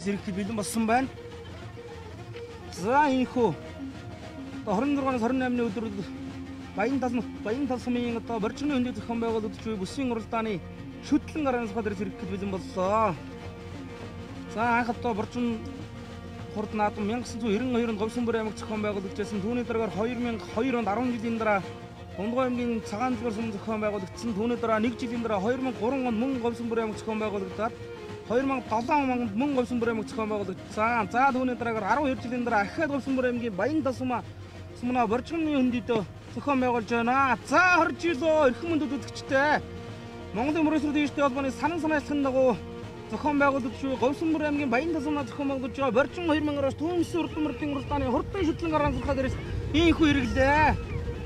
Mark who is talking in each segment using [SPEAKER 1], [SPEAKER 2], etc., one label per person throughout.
[SPEAKER 1] зэрэгт бэлэн болсон байна. За ийхүү 26-аас 28-ны өдөр Баян тал сумын одоо борчигны хөндөй зохион байгуулагдж буй бүсийн уралдааны шүтлэн гарааны сахад зэрэгт бэлэн боллоо. За анх одоо борчин хурд наадам 1992 онд Говьсөнбөр аймаг зохион байгуулагдсан. Түүний дараагаар 2002 онд 10 жилийн дараа Дундгой аймгийн цагаан дэлгүүр сум зохион байгуулагдсан. Түүний дараа 1 жилийн дараа 2003 онд мөн Говьсөнбөр аймаг зохион байгуулагдаад 2007 онд мөн Говьсөнбөр аймаг зохион байгуулагдсан. За түүний дараагаар 12 жилийн дараа ахаад Говьсөнбөр аймгийн Баян тал сумна борчигны хөндөйд зохион байгуулж байна. За 20 жил эрхэм мөндөд үзэгчтэй Монголын мөрөөсрөл дэвштэй холбооны санан санаачлагын дагуу зохион байгуулагдж буй Говьсөнбөр аймгийн Баян тал сумна зохион байгуулж байгаа борчин 2000-аас түүнс урдмөртийн уралдааны хурдан шүтлэн гарааны сахад дээрээс ийхүү хэрэглээ.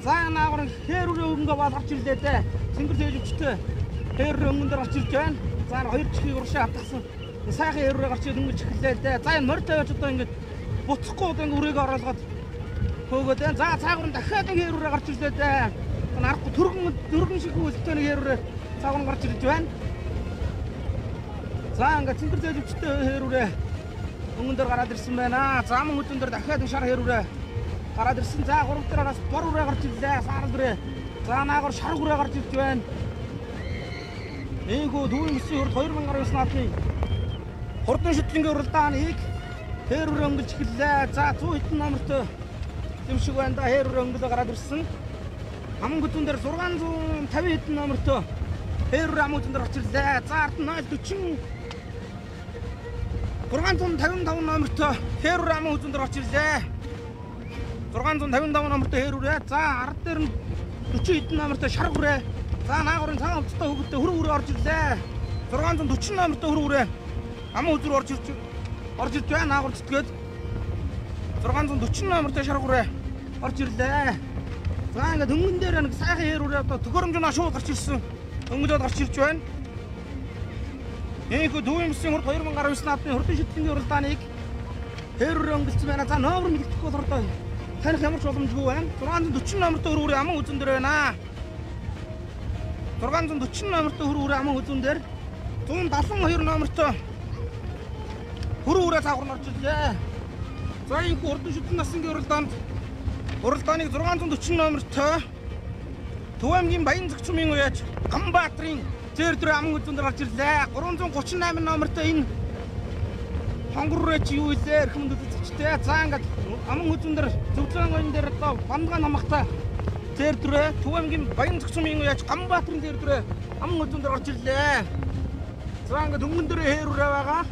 [SPEAKER 1] За наагур хээрүүрээ өнгө бал гарч ирлээ дээ. Цэнгэр зээлвчтэй хээрүүрээ өнгөн дээр гарч ирж байна. За 2 чихийг уршаа атгсан. Сайхан хээрүүрээ гарч өнгөж эхэллээ дээ. За энэ морь тавьж одоо ингэж буцахгүй одоо ингэ үрээгээ оруулаад хөөгөөд байна. За цаагур дахиад нэг хээрүүрээ гарч ирлээ дээ. Нарахгүй түргэн шиг үлдтэй нэг хээрүүрээ цаагур гарч ирж байна. За ингэ цэнгэр зээлвчтэй хээрүүрээ өнгөн дээр гараад ирсэн байна. За мөн өдөн дээр дахиад нэг шар хээрүүрээ гараад ирсэн. За 3 дахь араас бор үрээ гарч ирлээ. Саарал үрээ. За наагур шар үрээ гарч ирж байна. Ийхүү дүүн өссөн хурд 2019 наадмын хурдан шүтлэнгийн уралдааныг хээрүүрээ өнгөлж эхэллээ. За 100 хэдэн номертой юм шиг байна да. Хээрүүрээ өнгөлөө гараад ирсэн. Аман гүтэн дээр 650 хэдэн номертой хээрүүрээ аман гүтэн дээр гарч ирлээ. За ард нь 040 655 номертой хээрүүрээ аман гүтэн дээр гарч ирлээ. 655 номертой хээрүүрээ. За ард дээр нь 40 хэдэн номертой шар хүрээ. За наагуурын цагаан хувцастай хөвгөлтэй хөрөв үрээ орж ирлээ. 640 номертой хөрөв үрээ аман үзүр орж ирж байна. Наагур зүтгээд 640 номертой шар хүрээ орж ирлээ. За ингээд өнгөн дээр нэг сайхан хээрүүрээ одоо төхөөрөмжнөө шууд гарч ирсэн. Өнгөлөд гарч ирж байна. Ийхүү дүүн өссөн хурд 2019 наадмын хурдан шүтлэнгийн уралдааныг хээрүүрээ өнгөлцсөн байна. За номер мэддэхгүй бол одоо таних ямар ч боломжгүй байна. 640 номертой хөрөв үрээ аман үзэн дээр байна. 640 номертой хөрөв үрээ аман үзэн дээр 172 номертой хөрөв үрээ цаагур орж ирлээ. За энэ хурдан шүтлэн насны уралдааныг 640 номертой Төв аймгийн Баян зохицмын уяж Ганбаатарын зээрдрээ аман үзэн дээр гарч ирлээ. 338 номертой энэ хонгор үрээ чи юу илээ эрхэм үзэгчтэй. За ингээд аман үзэн дээр зөвлөн гойн дээр одоо бандгаа намахтай зээрдрээ Төв аймгийн Баян зохицмын уяж Ганбаатарын зээрдрээ аман үзэн дээр гарч ирлээ. За ингээд өнгөн дээр хээрүүрээ байгаа.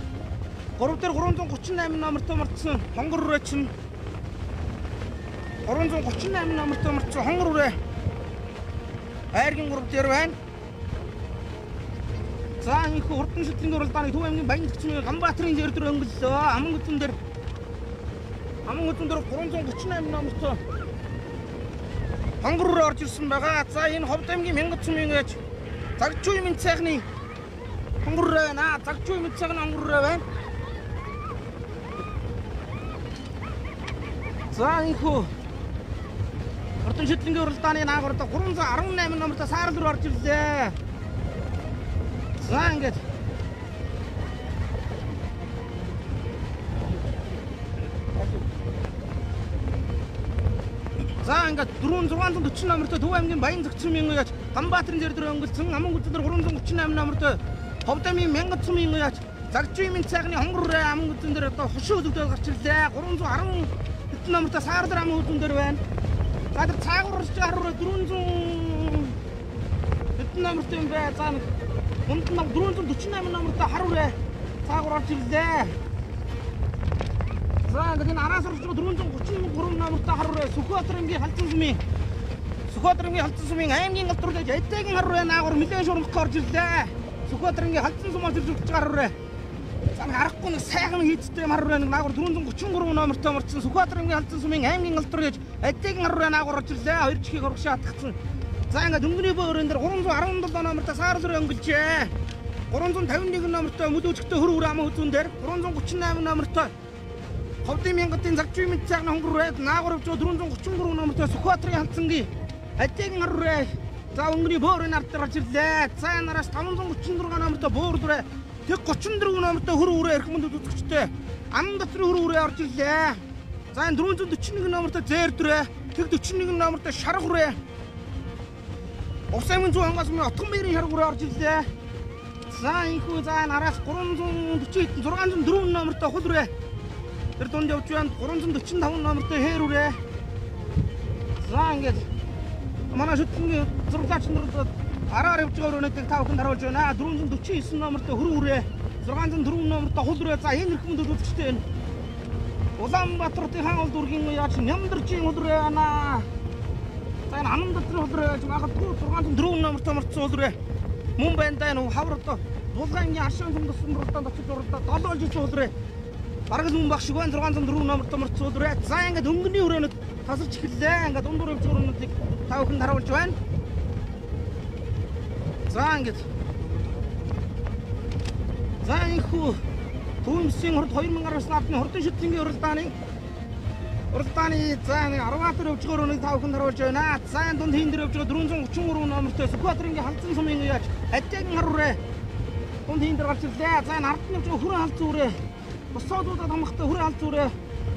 [SPEAKER 1] 3 дээр 338 номертой мартсан хонгор үрээ чинь 338 номертой мартсан хонгор үрээ айргийн 3 дээр байна. За энэ хурдан шүтлэнгийн уралдааны Төв аймгийн Баян зохицмын Ганбаатарын зээрдрээ өнгөллөө. Аман үзэн дээр 338 номертой хонгор үрээ орж ирсэн байгаа. За энэ Ховд аймгийн Мянгат сумын ээж Загчуй мэд сайхны хонгор үрээ байна. Загчуй мэд сайхны хонгор үрээ байна. За ийхүү хурдан шүтлэнгийн уралдааны наагур одоо 318 номертой саарал руу орж ирлээ. За ингээд за ингээд 640 номертой Төв аймгийн Баян зохицмын уяж Ганбаатарын зээрдрээ өнгөлцөн аман гүтэн дээр 338 номертой Ховд аймгийн Мянгат сумын уяж Загчуй мэд сайхны хонгор үрээ аман гүтэн дээр одоо хошуу зүгдээд гарч ирлээ. 310 хэдэн номертой саарал аман гүтэн дээр байна. За тэр цаагур орж байгаа 400 хэдэн номертой юм бэ. За унд нь 448 номертой хар үрээ цаагур орж ирлээ. За ингээд энэ араас орж байгаа 433 номертой хар үрээ Сүхбаатар аймгийн Халзан сумын аймгийн галтруулж эдэгэн хар үрээ наагур нэлээд шуурмах орж ирлээ. Сүхбаатар аймгийн Халзан сум орж ирж байгаа хар үрээ. За харахгүй нэг сайхан хийцтэй хар үрээ наагур 433 номертой морцсон Сүхбаатар аймгийн Халзан сумын аймгийн галтруулж эдэгэн хар үрээ наагур орж ирлээ. 2 чихийг урагшаа атгацсан. За ингээд өнгөний бөөрөн дээр 317 номертой саарал үрээ өнгөлжээ. 351 номертой мөл үжигтэй хөрөв үрээ аман үзэн дээр 338 номертой Ховдын Мянгатын Загчуй мэд сайхны хонгор үрээ наагур 433 номертой Сүхбаатарын Халзангийн эдэгэн хар үрээ. За өнгөний бөөрийн ард дээр гарч ирлээ. За нараас 546 номертой бөөр үрээ Тэг 34 номертой хөр үрээ эрх мөндөд үзэгчтэй. Аман дотрын хөр үрээ орж ирлээ. За энэ 441 номертой зээр дүрээ. Тэг 41 номертой шарга хүрээ. Увс аймгийн зүүн хангаас өмнө Отгон баярын шарга хүрээ орж ирлээ. За энэхүү за энэ араас 340 604 номертой хул хүрээ. Тэр дунд явж байна 345 номертой хээр хүрээ. За ингээд манай шүтлэнгийн зурлаач нар араар явж байгаа өрөөнийг та бүхэнд харуулж байна. 449 номертой хөр хүрээ. 604 номертой хул хүрээ. За энэ эрх мөндөд үзэгчтэй байна. Улаанбаатарын хаан улд үргийн яаж Нямдаржийн хул хүрээ байна. За энэ Анамдатрын хул хүрээ. Магадгүй 604 номертой хул хүрээ. Мөн байна да энэ хаврал Булгаангийн аршин сүмдсэн бүрдээ очиж уралдаа 7 жил хул хүрээ. Бараг л мөн баг шиг байна 604 номертой хул хүрээ. За ингээд өнгөний өрөөнд тасарч эхэллээ. Ингээд дундуур явж байгаа өрөөнүүдийг та бүхэнд харуулж байна. За ингээд. За энэхүү Түүнсийн хурд 2019 наадны хурдан шүтлэнгийн уралдааны за нэг 10 явж байгаа өрөөнийг та бүхэнд харуулж байна. За энэ дунд хийн дээр явж байгаа 433 номертой Сүхбаатарын халдсан сумын яаж Ажигын хар үрээ. Дунд хийн дээр гарч ирлээ. За энэ ард нь явж байгаа хүрэн халдсан үрээ. Босоодуудад хамгаахтай хүрэн халдсан үрээ.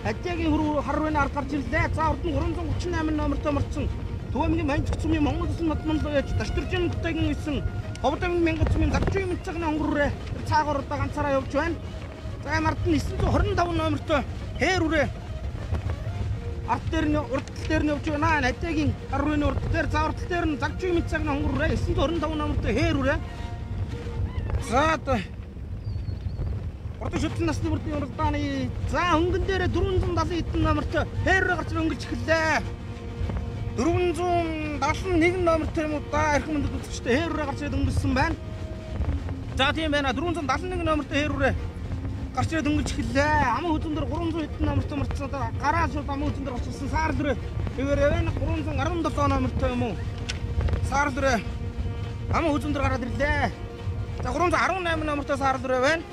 [SPEAKER 1] Ажигын хар үрээний ард гарч ирлээ. За урд нь 338 номертой морцсон Төвөмгийн Манжигч сумын Монгол улсын модмонлоо яаж Даштржин бүтээгэн исэн Ховдамгийн Мянган сумын Завчгийн мэдцэгний онгоррээ цаагаар удаа ганцаараа явж байна. За энэ ард нь 925 номертой хээр үрээ. Ард дээр нь урдтал дээр нь явж байна. Ажигын хар үрээний урдтал дээр за урдтал дээр нь Завчгийн мэдцэгний онгоррээ 925 номертой хээр үрээ. За урд шүтлэн насны бүрдийн уралдааны за өнгөн дээр 470 хэдэн номертой хээр гарч өнгөрч эхэллээ. 471 номертой юм уу да эрх мөндөд үзэгчтэй хээр үрээ гарч ирээд өнгөрсөн байна. За тийм байна 471 номертой хээр үрээ гарч ирээд өнгөрч эхэллээ. Аман хүзэн дээр 300 хэдэн номертой мөрцөн гараа шууд аман хүзэн дээр очсон саар дүрээ. Тэгвэр явна 317 номертой юм уу? Саар дүрээ аман хүзэн дээр гараад ирлээ. За 318 номертой саар дүрээ байна.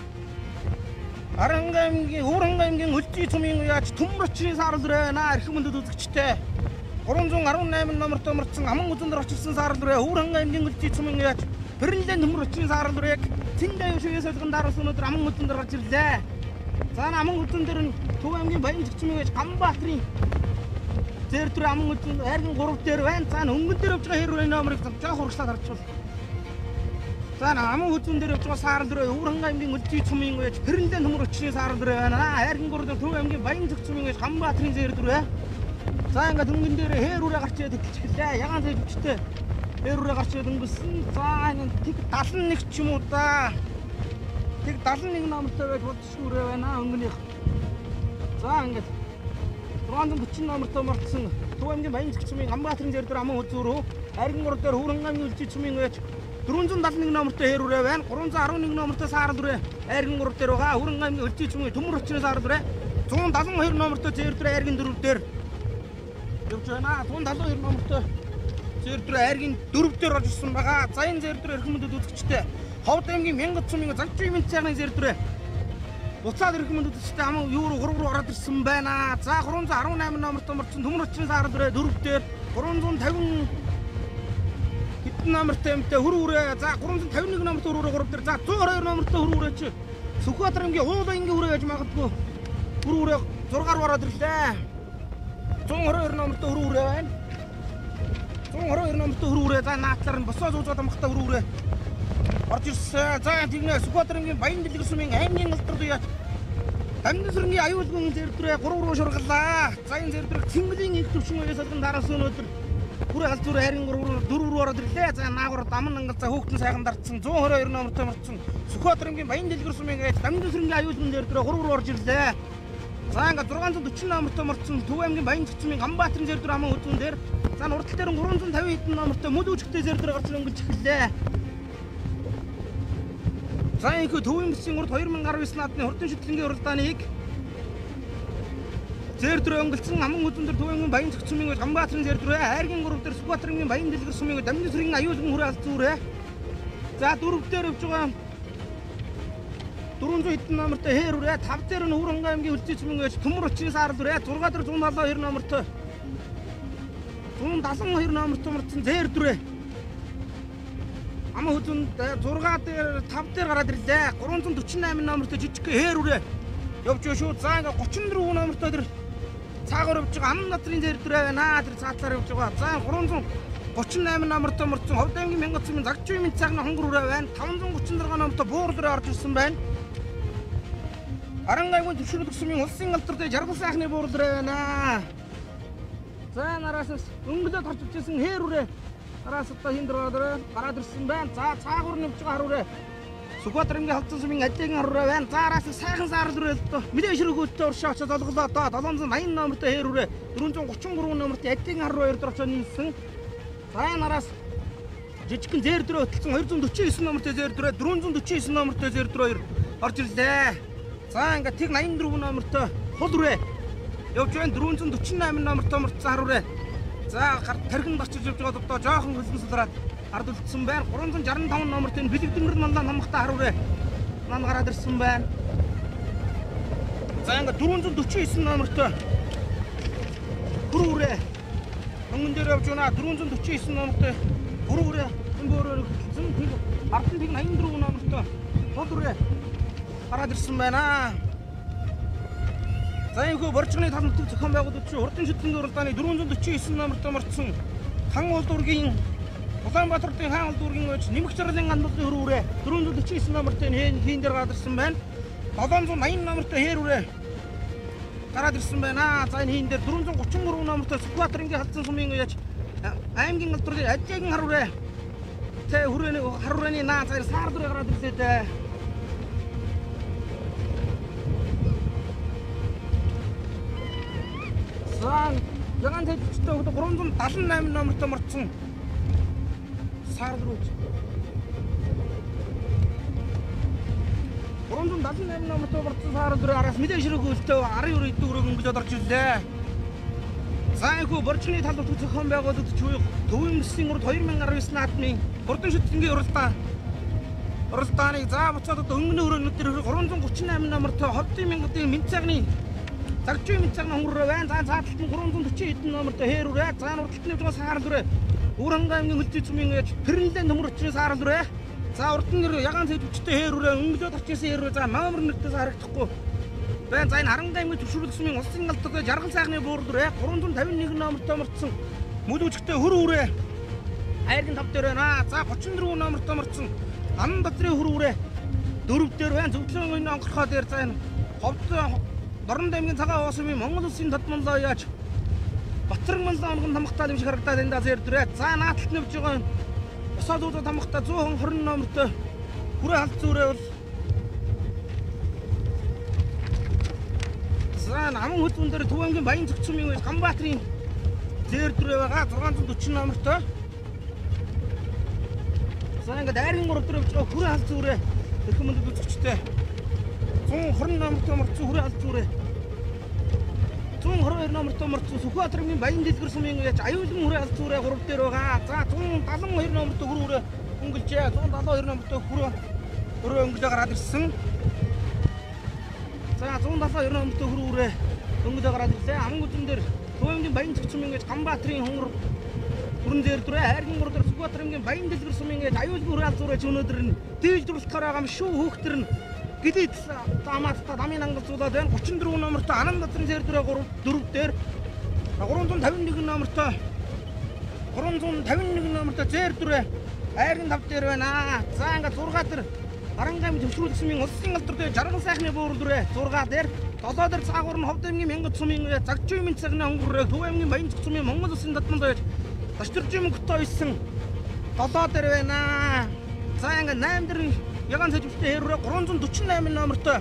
[SPEAKER 1] Хөрөнгө аймгийн Өлжий цумын яаж Төмөрчийн саар дүрээ байна. Эрх мөндөд үзэгчтэй 318 номертой мөрцөн аман хүзэн дээр очсон саар дүрээ Хөрөнгө аймгийн Өлжий цумын яаж Бэрлэн Төмөрчийн саар дүрээг Цэндээ шивээс олгон даруулсан өнөөдөр аман хүзэн дээр гарч ирлээ. За аман хүзэн дээр нь Төв аймгийн Баянжигч цумын яаж Ганбаатарын зэр дүр аман хүзэн хайргийн 3 дээр байна. За өнгөн дээр явж байгаа хээр үрээ номерыг жоох урагшлаад харчихвал. За аман хүзэн дээр явж байгаа саар дүрээ Хөрөнгө аймгийн Өлжий цумын яаж Бэрлэн Төмөрчийн саар дүрээ байна. Хайргийн 3 дээр Төв аймгийн Баянжигч цумын яаж Ганбаатарын зэр дүрээ. За ингээд өнгөн дээр хээр үрээ гарч ирээд эхэлчихлээ. Ягаан зэвчтэй хээр үрээ гарч ирээд өнгөрсөн. За энэ тэг 71 ч юм уу да. Тэг 71 номертой байж болчихгүй үрээ байна өнгөнийх. За ингээд 640 номертой морцсон Төв аймгийн Баянжигч цумын Ганбаатарын зэр дүр аман хүзэн рүү хайргийн 3 дээр Хөрөнгө аймгийн Өлжий цумын байж 471 номертой хээр үрээ байна. 311 номертой саар дүрээ хайргийн 3 дээр байгаа. Хөрөнгө аймгийн Өлжий цумын Төмөрчийн саар дүрээ 172 номертой зэр дүр хайргийн 4 дээр явж байна. 172 номертой зэр дүр хайргийн 4 дээр орж ирсэн байгаа. За энэ зэр дүр эрх мөндөд үзэгчтэй Ховд аймгийн Мянган цумын Завчгийн мэдцэгний зэр дүр буцаад эрх мөндөд үзэгчтэй аман юу руу 3 руу ороод ирсэн байна. За 318 номертой морцсон Төмөрчийн саар дүр 4 дээр 350 хэдэн номертой юмтай хөр үрээ. За 351 номертой хөр үрээ 3 дээр. За 122 номертой хөр үрээ чи Сүхбаатар аймгийн Уулангийн хүрээ гэж магадгүй хөр үрээ 6 руу ороод ирлээ. 122 номертой хөр үрээ байна. 122 номертой хөр үрээ. За наатлаар нь босоо зүүж амхтай хөр үрээ орж ирсэн. За тэгнэ Сүхбаатар аймгийн Баян дэлгэр сумын аймгийн алдар яа Тамдын сүрэнгийн аюулгүй зэр дүрээ 3 руу шургаллаа. За энэ зэр дүрийг Цэнгэлийн их төвшин үеэс олгон дараасан өнөөдөр хүрээ хал зүрэ хайрын 3 руу 4 руу ороод ирлээ. За наагур даман ангал за хөөхтөн сайхан дартсан 122 номертой морцсон Сүхбаатар аймгийн Баян дэлгэр сумын гэж Тамдын сүрэнгийн аюулгүй зэр дүрээ 3 руу орж ирлээ. За ингээд 640 номертой морцсон Төв аймгийн Баянжигч цумын Ганбаатарын зэр дүр аман хүзэн дээр за урдтал дээр 350 хэдэн номертой мөд үжигтэй зэр дүр гарч өнгөрч эхэллээ. За энэ Төвийн бүсийн урд 2019 наадны хурдан шүтлэнгийн уралдааныг зэр дүр өнгөлцсөн аман хүзэн дээр Төв аймгийн Баянжигч цумын Ганбаатарын зэр дүр хайргийн 3 дээр Сүхбаатар аймгийн Баян дэлгэр сумын Дамжин сүргийн аюулгүй хүрээ алт зүрээ. За 4 дээр явж байгаа 400 хэдэн номертой хээр үрээ 5 дээр нь Хөрөнгө аймгийн Өлжий цумын гэж Төмөрчийн саар дүрээ 6 дээр 172 номертой 172 номертой мөрцөн зэр дүрээ Ама хөдөн 6 дээр 5 дээр гараад ирлээ. 348 номертой жижиг хээр үрээ. Явж шүү. За ингээ 34 номертой тэр цаагаар явж байгаа ам надрын дээр байна. Тэр цаатлаар явж байгаа. За 338 номертой мөрцөн Ховд аймгийн Мянгацмын Загчуймын цагны хонгор үрээ байна. 536 номертой буур дээр орж ирсэн байна. Арангайгын төвшрөл төсмийн улсын алдар дээр жаргал сайхны буур дээр байна. За нараас өнгөлөд харж ирсэн хээр үрээ. Нараас одоо хин дээр гараад ирсэн байна. За цаагаар нэвж байгаа харуу үрээ. Сүхбаатарын халдсан сумын ажлын харуу үрээ байна. За араас сайхан саарл үрээ л доо. Мэдээж хэрэгүүлэлтээ уршаа очоод олголоо доо. 780 номертой хээр үрээ. 433 номертой ажлын харуу хоёр дээр очоод нийлсэн. За нараас жижигхэн зэр дөрөө хөтлсөн 249 номертой зэр дөрөө 449 номертой зэр дөрөө орж ирлээ. За ингээ тэг 84 номертой хул үрээ. Явж байна 448 номертой мөрцөн харуу үрээ. За тархинд очиж явж байгаа одоо жоохон хөлсөн сулраад ард үлдсэн байна. 365 номертой бэлэгдэнгэр манлаа намхтай харуу үрээ. Нан гараад ирсэн байна. За ингээ 449 номертой хүрүү үрээ. Өнгөн дээр явж байна 449 номертой хүрүү үрээ. Энэ бөөрөөр хөтлсөн тэг ард нь тэг 84 номертой хул үрээ. Гараад ирсэн байна. За энэ хөө борчгоны тал нутаг зохион байгуулалт чинь урдын шүтлэнгийн уралдааны 449 номертой морцсон хан улд ургийн Улаанбаатарын хаан улд ургийн ууч нэмэх зарлын гандлын хөрөө үрээ 449 номертой хийн дээр гараад ирсэн байна. 780 номертой хээр үрээ гараад ирсэн байна. За энэ хийн дээр 433 номертой Сүхбаатарын халдсан сумын ууч аймгийн алдрын ажлын харуу үрээ. Тэ хүрээний харуу үрээний наа цаар саар дээр гараад ирлээ дээ. Ягаан тэжтэй 378 номертой морцсон саар руу 378 номертой морцсон саар руу араас мэдээж хэрэгүүлэлтээ 19 идэгрөг өнгөлөд орж ирлээ. За энэхүү борчны тал нутаг зохион байгуулалт буюу Төвийн Мэсгийн урд 2019 наадмын урдын шүтлэнгийн уралдааныг за буцаад одоо өнгөний өрөөнүүд дээр 338 номертой Ховдын Мянгатын Минцагны Загчуймын цагны хонгор байна. За цааталт нь 340 хэдэн номертой хээр үрээ. За урдталт нь явж байгаа саарл үрээ. Ууранга аймгийн хөлтөй цумын ээж Пэрнлэн төмөр очны саарл үрээ. За урд нь ягаан сэдвчтэй хээр үрээ. Өнгөлөд очсон хээр үрээ. За маамар нэртээс харагдахгүй байна. За энэ Харанга аймгийн төвшрөл цумын улсын алдартай жаргал сайхны буур үрээ. 351 номертой морцсон мүлүүжгтэй хөр үрээ. Айргийн тав дээр байна. За 34 номертой морцсон Ан Бадрын хөр үрээ. 4 дээр байна. Зөвлөн энэ онгорхоо дээр за энэ Ховд Дорн аймгийн цагаан уусмын Монгол улсын татманлаа яаж Батран манлаа онгон тамхтаа юм шиг харагдаад энэ зэр дүрээ. За нааталт нэвж байгаа босоод уудаа тамхтаа 120 номертой хүрээ халт зүрээ бол за намын хөдөлгөөн дээр Төв аймгийн Баян Зөвцөмийн үе Ганбаатарын зэр дүрээ байгаа 640 номертой. За ингээд айрын гурав дээр явж байгаа хүрээ халт зүрээ эрхэм мөндөд үзэгчтэй 120 номертой морцсон хүрээ алт зүрээ 122 номертой морцсон Сүхбаатарын Баян дэлгэр сумын ууч аюулын хүрээ алт зүрээ 3 дээр байгаа. За 172 номертой хүрээ өнгөлжээ 172 номертой хүрээ өнгөлөө гараад ирсэн. За 172 номертой хүрээ өнгөлөө гараад ирлээ. Аман гүдэн дээр Төв аймгийн Баян Зөвцөмийн ууч Ганбаатарын хонгор бүрэн дээр дүрээ хайргийн гур дээр Сүхбаатарын Баян дэлгэр сумын ууч аюулын хүрээ алт зүрээ өнөөдөр нь дийлжүүлэлт байгаа юм шүү хөөхтөр нь Гидээд таамаатаа дамын ангацуулаад байна. 34 номертой Анан Бадрын зэр дөрөө 4 дээр 351 номертой зэр дөрөө айрын тав дээр байна. За ингээд 6 дээр Харанга аймгийн төвшрөл цумын улсын алдар дээр жаргал сайхны буур дөрөө 6 дээр 7 дээр цаагуур нь Ховд аймгийн Мянгат сумын Загчуймын цагны хонгор Төв аймгийн Баян Зөвцөмийн Монгол улсын татманлаа яаж Даштржим хөтөө исэн 7 дээр байна. За ингээд 8 дээр ягаан сэжвэлтэй хээр үрээ 348 номертой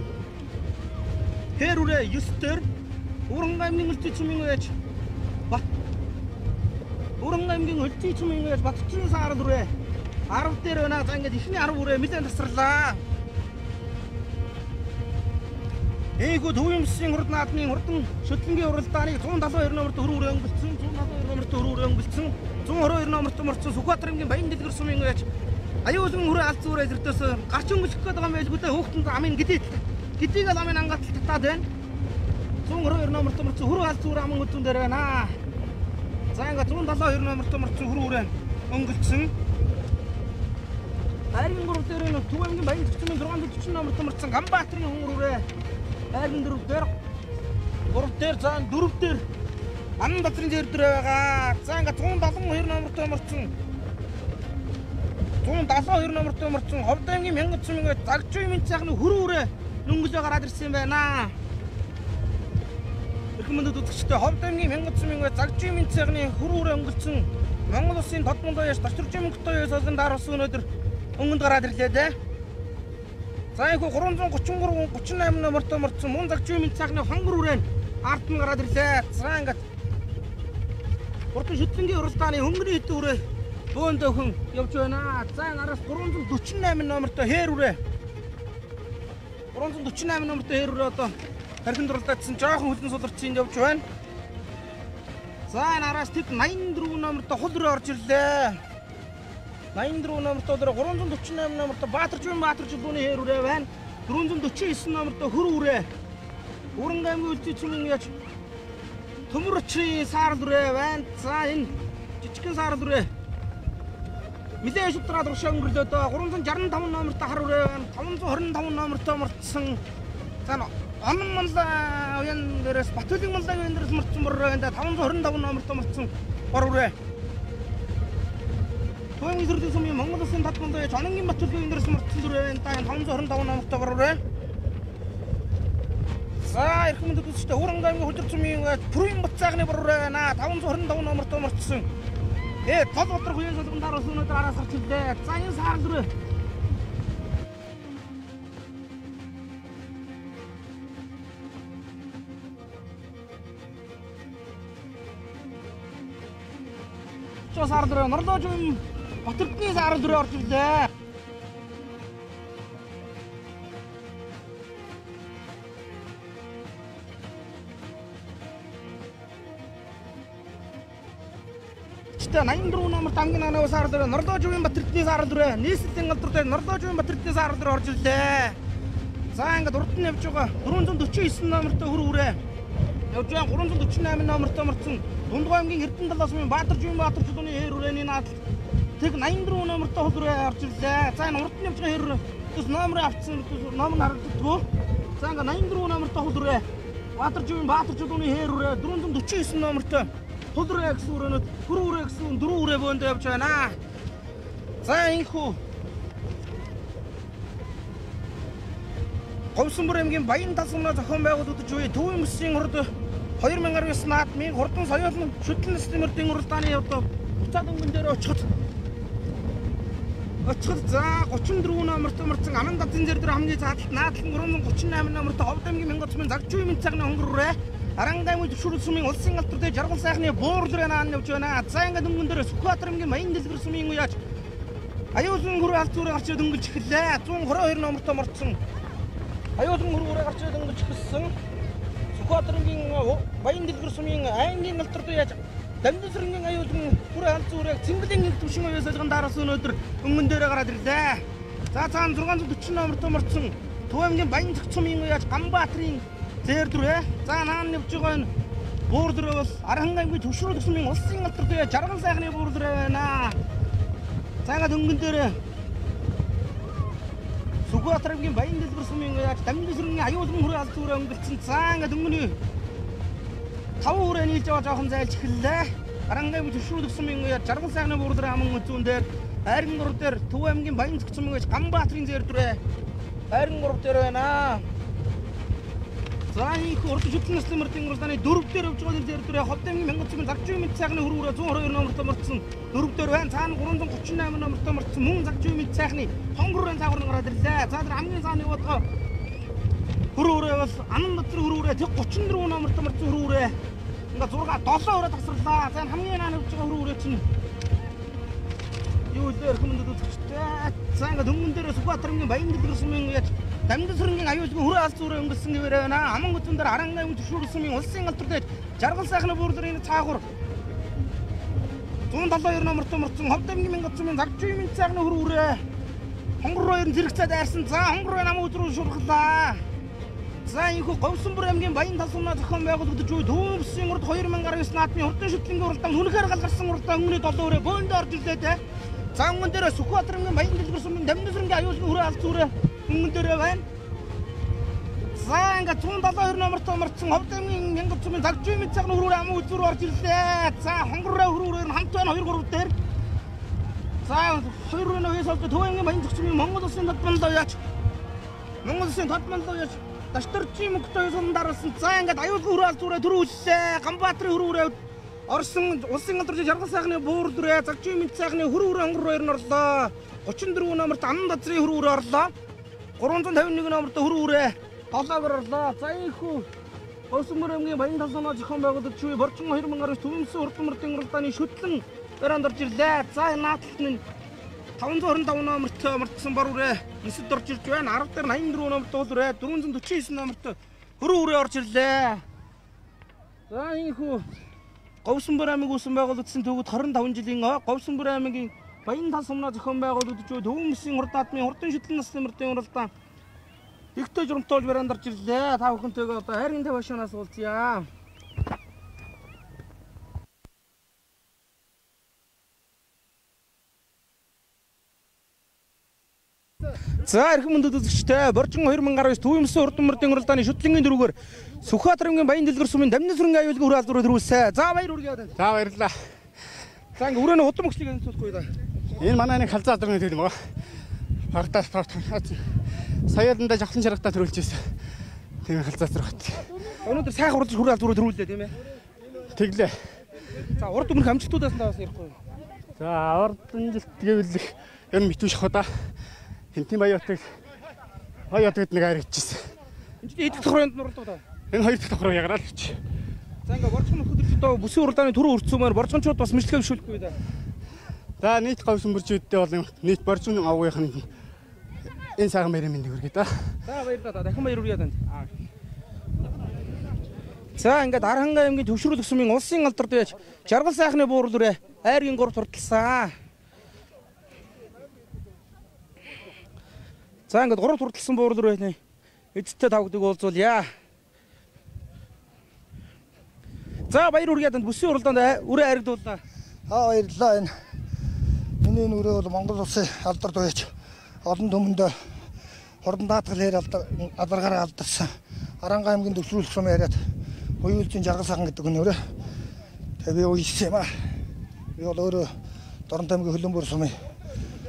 [SPEAKER 1] хээр үрээ 9 дээр Ууранга аймгийн хөлтөй цумын ууч Батчин саарл үрээ 10 дээр байна. За ингээд ихний 10 үрээ нэлээд тасралаа. Эйгүү Төвийн Мэсгийн урд наадмын урдын шүтлэнгийн уралдааныг 172 номертой хөр үрээ өнгөлцсөн 172 номертой хөр үрээ өнгөлцсөн 122 номертой морцсон Сүхбаатарын Баян дэлгэр сумын ууч аюулын хүрээ алт зүрээ зэрдээс гарч өнгөлөх гээд байгаа юм байлгүй дээ. Хөөхтөнд амын гэдгийг амын ангатал татаад байна. 122 номертой морцсон хүрээ алт зүрээ аман хөдөн дээр байна. За ингээд 172 номертой морцсон хүрээ өнгөлцсөн Айрын 3 дээр нь Төв аймгийн Баян зохицмын 640 номерт марцсан Ганбаатарын хонгороо. Айрын 4 дээр 3 дээр за 4 дээр Анан Бадрын зэр дээр байгаа. За ингээ 172 номерт марцсан 172 номерт марцсан Ховд аймгийн Мянгатсан ингээ Загжуй Минцайхны хүрүүрээ нөнгөлөө гараад ирсэн байна. Ирхэмэнд үзэгчтэй Ховд аймгийн Мянгатсан ингээ Загжуй Минцайхны хүрүүрээ өнгөлцсөн Монгол улсын Тодмондоо яш Даштрч Мөнгөтэй солон дарсан өнөөдөр өнгөнд гараад ирлээ дээ. За их 333 38 номерт марцсан Мун Загжуй Минцайхны хонгороо ард нь гараад ирлээ. За ингээ Урд шүтлэнгийн уралдааны хөнгөний хэдэн үрээ бөөндөө хүн явж байна. За араас 348 номертой хээр үрээ. 348 номертой хээр үрээ одоо тархинд уралдаадсан жоохон хөлн суларчийн явж байна. За араас тэд 84 номертой хул үрээ орж ирлээ. 84 номертой 348 номертой Баатарч дууны хээр үрээ байна. 449 номертой хөр үрээ. Уран аймгийн үлдээчмэн яаж Төмөрчрийн саарл үрээ байна. За энэ жижигхэн саарл үрээ. Мэдээ шутраад уршаа өнгөрлөө дөө 365 номертой хар үрээ байна. 525 номертой марцсан. За онон маллаа уян дээрээс Батүлэг маллагын дээрээс марцсан бороо байна. 525 номертой марцсан бор үрээ. Төвийн зэрлэг сумын Монгол улсын Тодмондоо яж Ононгийн Батүлгийн дээрээс марцсан үрээ байна. 525 номертой бор үрээ. За Ирхэмэнд үзэгчтэй Уран аймгийн Хөдөлгөөн сумын Бүрийн Буцаагны бор үрээ байна. 525 номертой марцсан. Тод Батар хуйн солонгон дараас өнөөдөр араас гарч ирлээ. За энэ саарл үрээ. Саарл үрээ Норлоожийн Батэрдны саарл үрээ орж ирлээ. Тэ 84 номерт амгийн анаа саарл үрээ Норлоожийн Батэрдны саарл үрээ. Нийслэлийн галдруутай Норлоожийн Батэрдны саарл үрээ орж ирлээ. За ингээд урд нь явж байгаа 449 номертой хөр үрээ. Явж байгаа 348 номертой марцсан Дундгой аймгийн Эрдэнэ талаас мөн Баатарч дууны хээр үрээний наад тэг 84 номертой хөл үрээ орж ирлээ. За энэ урд нь явж байгаа хээр төс номер авцсан номер харагддаггүй. За ингээд 84 номертой хөл үрээ Баатарч дууны хээр үрээ 449 номертой хөл үрээ гэсэн өрөөнөд хөр үрээ гэсэн 4 үрээ бөөндөө явж байна. За инхүү Говьсонбор аймгийн Баян тасгамнаа зохион байгуулагдаж буй Төвийн мөсийн хурд 2019 наадмын хурдан соёлын шүтлэн системийн уралдааны одоо буцаад өнгөн дээр очиход за 34 номертой марцсан Анан Бадрын зэр дээр хамгийн цааталт наадлан 338 номертой Ховд аймгийн Мянгатсан Загжуй Минцайхны хонгороо Аранга аймгийн төвшөрөл сумын улсын алдартай жаргал сайхны буурлын наан явж байна. За ингээд өнгөн дээр Сүхбаатар аймгийн Баян дэлгэр сумын уяаж аюулын хөрөө алт зүрэ гарч дөнгөлж эхэллээ. 122 номертой марцсан аюулын хөрөө гарч дөнгөлж эхэлсэн. Сүхбаатар аймгийн Баян дэлгэр сумын аймгийн алдартай яаж Дамжинсрынгийн аюулын хөрөө алт зүрэг Цэнгэлийн их төвшин уяа солигон дараас өнөөдөр өнгөн дээр гараад ирлээ. За цаана 640 номертой марцсан Төв аймгийн Баян зохицмын уяаж Ганбаатарын зэр дүрээ. За наан явж байгаа энэ буур дүрээ бол Аранхан аймгийн төвшрөл сумын улсын алдартай жаргал сайхны буур дүрээ байна. За ингээд өнгөн дээр Сүхбаатар аймгийн Баян дэлгэр сумын яаж Дамжинсрынгийн аюулын хөрөө алт зүрээ өнгөлцсөн. За ингээд өнгөний 5 хүрээ нийлж байгаа жоохон зайлж эхэллээ. Аранхан аймгийн төвшрөл сумын яаж жаргал сайхны буур дүрээ аман үзүүн дээр Айрын 3 дээр Төв аймгийн Баян зохицмын яаж Ганбаатарын зэр дүрээ Айрын 3 дээр байна. За их урд шүтлэн системийн уралдааны 4 дээр явж байгаа зэр дүрээ Ховд аймгийн Мянгатсан Загжуй Минцайхны хөр үрээ 122 номертой марцсан 4 дээр байна. Цаана 338 номертой марцсан Мөн Загжуй Минцайхны хонгорын цаагур гараад ирлээ. За тэр хамгийн цааны яваад хөр үрээ бол Анан Бадрын хөр үрээ тэг 34 номертой марцсан хөр үрээ ингээд 6 7 өрөө тасрлаа. За хамгийн наан явж байгаа хөр үрээ чинь юу дээр хүмүүнд үзчихтэй. За ингээд өнгөн дээр Сүхбаатар аймгийн Баян дэлгэр сумын яаж Дамжинсрынгийн аюулгүй хөрөө алт зүрээ өнгөлсөн гэвэр байна. Аман үзүүн дээр Аранга аймгийн төвшрөл сумын улсын алдартай жаргал сайхны буурлын цаагур 172 номертой марцсан Ховд аймгийн Мянгатсан Загжуй Минцайхны хөр үрээ хонгороо зэрэгцээ дайрсан. За хонгороо намаа өдрөө шурглаа. За инхүү Говьсонбор аймгийн Баян тасгамнаа зохион байгуулагдаж буй Төвийн мөсийн урд 2019 наадмын хурдан шүтлэнгийн уралдаанд үнэхээр галгарсан уралдаан өнгөний 7 өрөө бөөндөө орж ирлээ дээ. За өнгөн дээр Сүхбаатарын баян дэлгэр сумын Дамнасрангийн аюулгүй хүрээ алт зүрэ өнгөн дээр байна. За ингээд 172 номертой марцсан Ховд аймгийн Мянган сумын Загжуй мэд цагны хүрээ амын үзүүр орж ирлээ. За хонгороо хүрээр нь хамт байна 2 3 дээр. За 2 өнөөс олж Төв аймгийн баян сумын Монгол улсын тодмонлоо яач. Монгол улсын тодмонлоо яач. Дашторчийн мөнгөтэй сон даралсан. За ингээд аюулгүй хүрээ алт зүрэ төрүүллээ. Ганбаатарын хүрээ Орсон улсын алдарч жаргал сайхны буур дүрээ Загжуй мэд сайхны хүрээ хонгор хоёр нь орлоо. 34 номерт Анан дазрын хүрээ орлоо. 351 номерт хүрээ Толгоор орлоо. За ийхүү Өвсөнбөр аймгийн баян талсанаа зохион байгуулагч буй Борчин 2019 Төвөмсөн урдмөртийн уралдааны шүтлэн бараанд орж ирлээ. За нааталт нь 525 номерт мөрдсөн бар үрээ нисэд орж ирж байна. 10 дээр 84 номерт үрээ 449 номерт хүрээ орж ирлээ. За ийхүү Говьсөнбөр аймгийн үсэн байгуулагдсан төвөд 25 жилийн Говьсөнбөр аймгийн баян талсанаа зохион байгуулагч буй Төвөмсөн урдаадмын хурдан шүтлэн насны мөрдийн уралдаан ихтэй журамтай болж бараанд орж ирлээ. Та бүхэнтэйгээ одоо хайрын тавшаанаас уулзъя. За эрхэм мөндөд үзэгчтэй Борчин 2019 Төвөмсөн урдмөрдийн уралдааны шүтлэнгийн дөрвөөр Сүхбаатарын баян дэлгэр сумын Дамнасрангийн аюулгүй хүрээ алт зүрэ төрүүлсэн. За баяр хүргэе. За баярлалаа. За ингээ өрөөний удам өгчлийг энэцүүлэхгүй да. Энэ манай нэг халзаа алдрын төлөв юм аа. Партаас саяаланда жавхлан шаргатаа төрүүлж ирсэн. Тийм халзаа зэрэг бат. Өнөөдөр сайхан уралж хүрээ алт зүрэ төрүүллээ тийм ээ. Тэглээ. За урд өмнөх амжилтуудаас нь таваас ярихгүй. За урд амжилт гэвэл ер нь мэтүүш хоо да. Хинтийн баяотыг нэг хайр хийчихсэн. Энд чинь эдгээр тохроонд нурлаа да. Энэ хоёр дахь тохроо ягараа л гэж. За ингээ борчхон нөхөдөж одоо бүсийн уралдааны түрүү өрцөөмөр борчончууд бас мэдлэгээ бишүүлэхгүй да. За нийт говьсөнбөрчүүдтэй бол нийт борчин авгын энэ сайхан баярын мэндийг хүргэе да. За баярлалаа. Дахин баяр хүргэе танд. За ингээ Дархангай аймгийн төвшрүүлэх сумын улсын алдарт байж жаргал сайхны буур дүрээ айргийн 3 турталсан. За ингээд 3 турталсан буур дүр байна. Эцтэй тавгдаг уулзуулъя. За баяр хүргэе танд бүсийн уралдаанд үрээ харигдууллаа. Баярлалаа. Энэ миний нүрээ бол Монгол улсын алдарт байж олон түмэнд хурдан даатгал хэр алдаргаараа алдарсан. Аранга аймгийн төвшрүүлэх сум яриад Уюулжин жаргал сайхан гэдэг нөрөө. Тэгээ би уйлсан юм аа. Би бол өөрөө Дорнот аймгийн Хөлбөмбөр сумын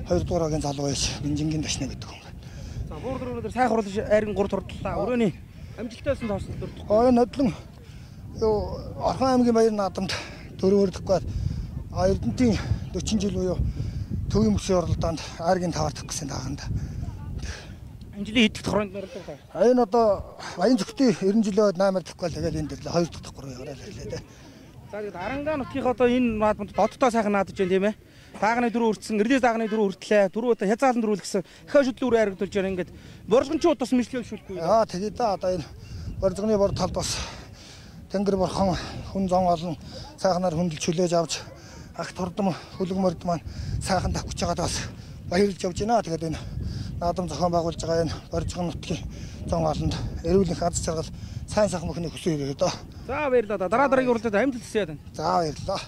[SPEAKER 1] 2 дугаар агийн залуу байж Бинжингийн дашна гэдэг хүн. За буур дөрөвдөр сайхан хурлаж айрын 3 туртлаа. Өрөөний амжилтайсан тооцол дурдах. Нодлон Орхон аймгийн баяр наадамд дөрөвөрдөхгүй Эрдэнэтийн 40 жил буюу Төвийн бүсийн уралдаанд айргийн таваардах гэсэн тааганд. Энэ жилийн хэд тохроонд нурлаа. Энэ одоо баян зөвхтийн 90 жилөө 8 дахьгүй тэгээд энэ дэрлээ 2 дахь тохроо ягараа л хэлээ дээ. За тэгээд Арангаа нутгийн одоо энэ наадамд додтой сайхан наадаж байна тийм ээ. Даагны дөрөв өртсөн, эрлээс даагны дөрөв өртлээ. Дөрөв одоо хязгаалan дөрөв гэсэн ихэ шүтлэн үрээ харагдуулж байна ингээд. Боржгончууд бас мэдлэгээ бишүүлэхгүй. Тэгээд да одоо энэ боржгоны бор талд бас Тэнгэр борхон хүн зон олон сайхнаар хөндлөж хүлээж авч агт хурдам хөлөг маань сайхан давхиж байгаад бас баярлж явж байна. Тэгээд энэ наадам зохион байгуулж байгаа энэ боржгон нутгийн зон олонд эрүүл их аз жаргал сайн сайхан мөхний хүсье ирээ дөө. За баярлалаа. Дараагийн уралдаанд амжилт хүсье тань. За баярлалаа.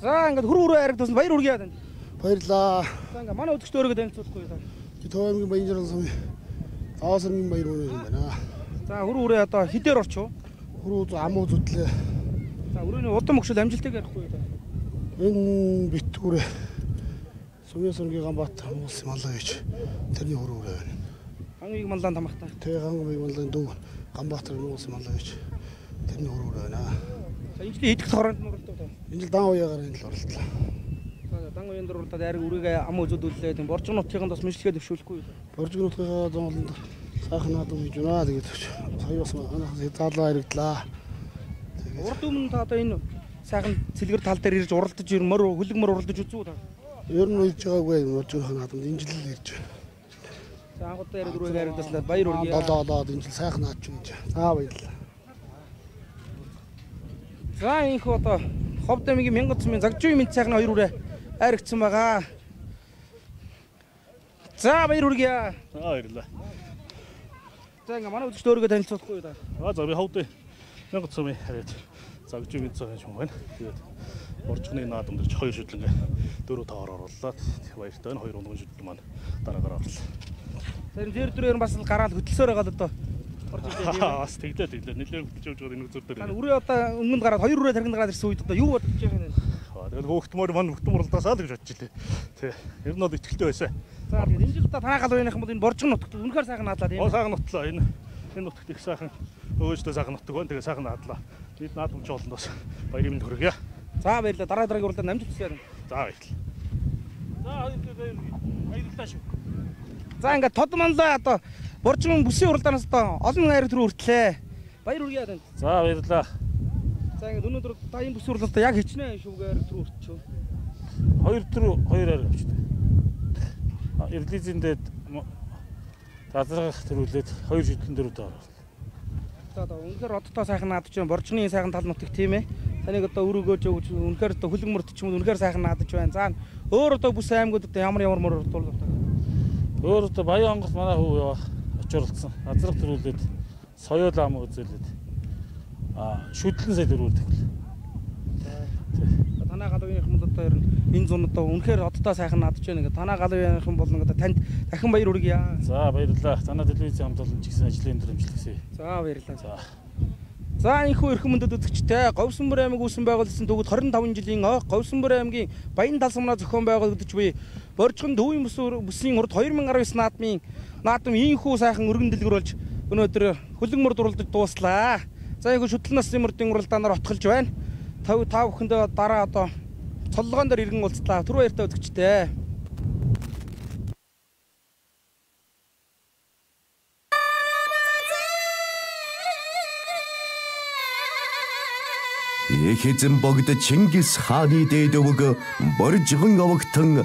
[SPEAKER 1] За ингээд хүрээ харагдсан баяр хүргэе тань. Баярлалаа. За ингээд манай үзэгчд өөрийгөө танилцуулахгүй таа. Төв аймгийн баян жаргал сумын Аасрын баяр хүргэе юм байна. За хүрээ одоо хідээр орчоо. Хүрээ амуу зүтлээ. За өрөөний удам өгшөл амжилтыг ярихгүй таа. Энэ битгүүрээ Сумын сөргийн Ганбаатар хүмүүс маллаа гэж тэрний хүрээ байна. Хангийн маллаан тамахтай. Тэгээ хангийн маллаан дүү Ганбаатар хүмүүс маллаа гэж тэрний хүрээ байна. За энэ жилийн хэдэх тохроонд нурлаа таа. Энэ жил дан уяагаар энэ л орлоо. За дан уяан дээр урдаад ариг үргээ ам үзүүлүүлээ. Тийм боржгон нутгийн бас мэдлэгээ дэвшүүлэхгүй. Боржгон нутгийн зоолонд сайхан наадам хийж байна. Тэгээд сая бас анхаас заалаа харигдлаа. Урд өмнө та одоо энэ сайхан цэлгэр тал дээр ирж уралдаж мөр хөлөг мөр уралдаж үзүү та. Ер нь үйж байгаагүй боржгон наадамд энэ жил л ирж байна. За анхудаа яриг дөрөв харигдлаа баяр хүргэе. Болоод энэ жил сайхан наач гэж. За баярлалаа. За энэ хөө одоо Ховд аймгийн Мянган сумын Загжуй мэд сайхны хоёр үрээ хайрагдсан байгаа. За баяр хүргэе. За баярлалаа. За ингээ манай үзэгчд өөрийгөө танилцуулахгүй юу та. За би Ховд Мянган сумын хараад
[SPEAKER 2] За гэж бид цааш юм байна. Тэгээд орчны наадам дээр 2 шүтлэнгээ 4-5-аар оруулаад баяртай байна. 2 унган шүтлэн маань дараагаар орлоо.
[SPEAKER 1] Тэр зэр дүрээр бас гараад хөтлсөөр байгаа л одоо. Орж ирлээ.
[SPEAKER 2] Бас тэглээ. Нэлээд хөтлж явж байгаа энэ үзүүр дээр.
[SPEAKER 1] Үрээ одоо өмнөд гараад 2 үрээ тархинд гараад ирсэн үед одоо юу бодож байгаа юм бэ?
[SPEAKER 2] Тэгээд хөөхтмөр маань хөөхтмөр уралдаасаа л гэж бодож илээ. Тий. Ер нь бол ихтэй байсан.
[SPEAKER 1] За тэгээд энэ жил одоо танаа гал байных юм бол энэ боржин нутагт үнэхээр сайхан наадлаа тийм.
[SPEAKER 2] Сайхан нутлаа. Энэ нутагт их сайхан өөждөө сайхан нутаг байна. Тэгээ сайхан наадлаа. Бид наадамч олонд бас баярын мэнд хүргье.
[SPEAKER 1] За баярлалаа. Дараагийн уралдаанд амжилт хүсье.
[SPEAKER 2] За баярлалаа. За баярлалаа шүү.
[SPEAKER 1] За ингээд тод манлаа одоо боржин бүсийн уралдаанаас одоо олон хайр төрөө хүртлээ. Баяр хүргье танд.
[SPEAKER 2] За баярлалаа.
[SPEAKER 1] За ингээд өнөөдөр та энэ бүсийн уралдаанд яг хичнээн шүүгээр төрөө хүрчөө.
[SPEAKER 2] 2 хайр авчдаг. Ирлизэндээ тазрах төрүүлээд 2 шүтлэн дөрөвд ороо.
[SPEAKER 1] За одоо үнэхээр одтой сайхан наадаж байна. Боржны сайхан тал нутаг тийм ээ. Таныг одоо өрөөгөөж өгч үнэхээр одоо хөлөг мөрт ч юм уу үнэхээр сайхан наадаж байна. За өөр одоо бүс аймагуд одоо ямар мөр дуулдаг.
[SPEAKER 2] Өөр одоо Баян онгоц манай хүү яваа очирлцсан. Азрах төрүүлээд соёол ам үзүүлээд шүтлэн сая дөрүүлдэг. Танаа
[SPEAKER 1] галууных юм одоо ер нь энэ зун одоо үнэхээр одтой сайхан наадаж байна. Ингээ танаа галууных юм бол ингээ танд дахин баяр хүргье. За баярлалаа. Танаа телевизийн хамт олон ч гэсэн ажлын өндөр амжилт. За баярлалаа. За энэхүү эрхэм мөндөд үзэгчтэй Говьсөнбөр аймаг үүсгэн байгуулсан төгөд 25 жилийн Говьсөнбөр аймгийн Баян Талсамнаа зохион байгуулагдаж буй Боржгон төвийн бүсийн урд 2019 наадам ийхүү сайхан өргөн дэлгэрүүлж өнөөдөр хөлөг мөр дурлаж дууслаа. За энэхүү шүтлэн насны мөрдийн уралдаанаар отголж байна. Та бүхэндээ дараа одоо цоллогоон дээр иргэн уулзлаа. Түр баяртай үзэгчтэй.
[SPEAKER 3] Эхэзэн богд Чингис хааны дээд өвөг Боржгон овогтон